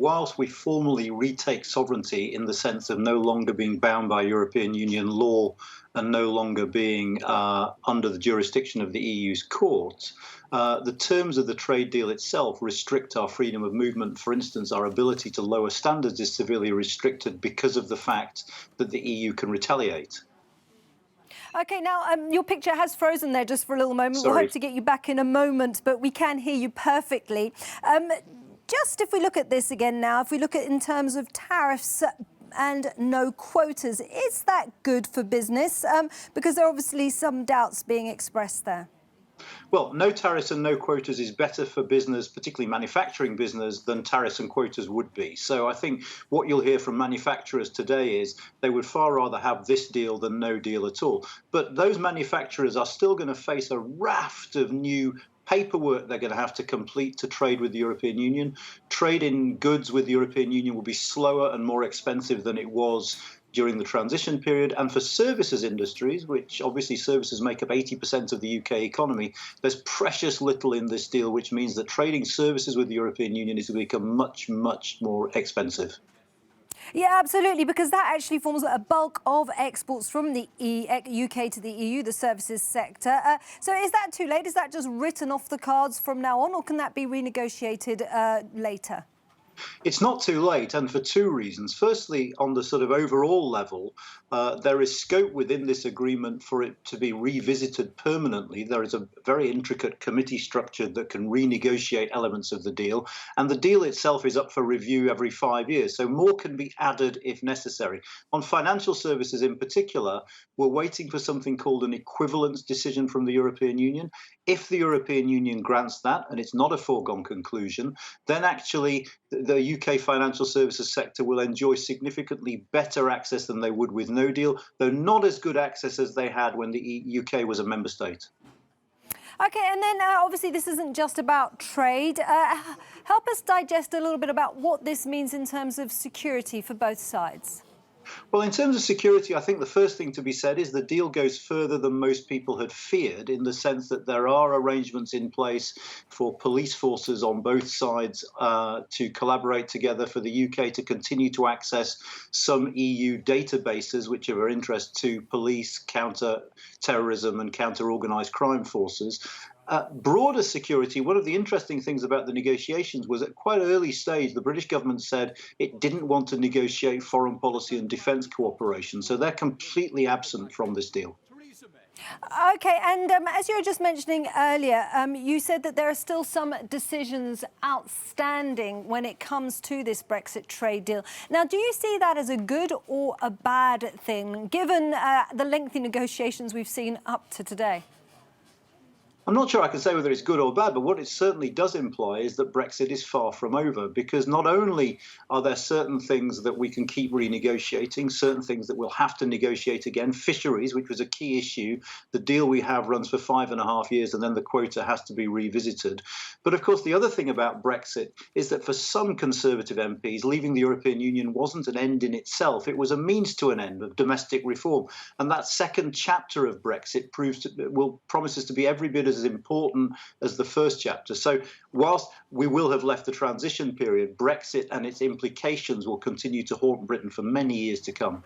whilst we formally retake sovereignty in the sense of no longer being bound by European Union law and no longer being under the jurisdiction of the EU's courts, the terms of the trade deal itself restrict our freedom of movement. For instance, our ability to lower standards is severely restricted because of the fact that the EU can retaliate. OK, now your picture has frozen there just for a little moment. Sorry. We'll hope to get you back in a moment, but we can hear you perfectly. Just if we look at this again now, if we look at in terms of tariffs and no quotas, is that good for business? Because there are obviously some doubts being expressed there. Well, no tariffs and no quotas is better for business, particularly manufacturing business, than tariffs and quotas would be. So I think what you'll hear from manufacturers today is they would far rather have this deal than no deal at all. But those manufacturers are still going to face a raft of new paperwork they're going to have to complete to trade with the European Union. Trade in goods with the European Union will be slower and more expensive than it was during the transition period. And for services industries, which obviously services make up 80% of the UK economy, there's precious little in this deal, which means that trading services with the European Union is to become much, much more expensive. Yeah, absolutely, because that actually forms a bulk of exports from the UK to the EU, the services sector. So is that too late? Is that just written off the cards from now on, or can that be renegotiated later? It's not too late, and for two reasons. Firstly, on the sort of overall level, there is scope within this agreement for it to be revisited permanently. There is a very intricate committee structure that can renegotiate elements of the deal, and the deal itself is up for review every 5 years, so more can be added if necessary. On financial services in particular, we're waiting for something called an equivalence decision from the European Union. If the European Union grants that, and it's not a foregone conclusion, then actually the UK financial services sector will enjoy significantly better access than they would with no deal, though not as good access as they had when the UK was a member state. OK, and then obviously this isn't just about trade. Help us digest a little bit about what this means in terms of security for both sides. Well, in terms of security, I think the first thing to be said is the deal goes further than most people had feared, in the sense that there are arrangements in place for police forces on both sides to collaborate together, for the UK to continue to access some EU databases which are of interest to police, counter-terrorism and counter-organised crime forces. Broader security, one of the interesting things about the negotiations was at quite an early stage, the British government said it didn't want to negotiate foreign policy and defence cooperation. So they're completely absent from this deal. OK, and as you were just mentioning earlier, you said that there are still some decisions outstanding when it comes to this Brexit trade deal. Now, do you see that as a good or a bad thing, given the lengthy negotiations we've seen up to today? I'm not sure I can say whether it's good or bad, but what it certainly does imply is that Brexit is far from over, because not only are there certain things that we can keep renegotiating, certain things that we'll have to negotiate again, fisheries, which was a key issue. The deal we have runs for 5.5 years, and then the quota has to be revisited. But of course, the other thing about Brexit is that for some Conservative MPs, leaving the European Union wasn't an end in itself. It was a means to an end of domestic reform. And that second chapter of Brexit promises to be every bit as important as the first chapter. So whilst we will have left the transition period, Brexit and its implications will continue to haunt Britain for many years to come.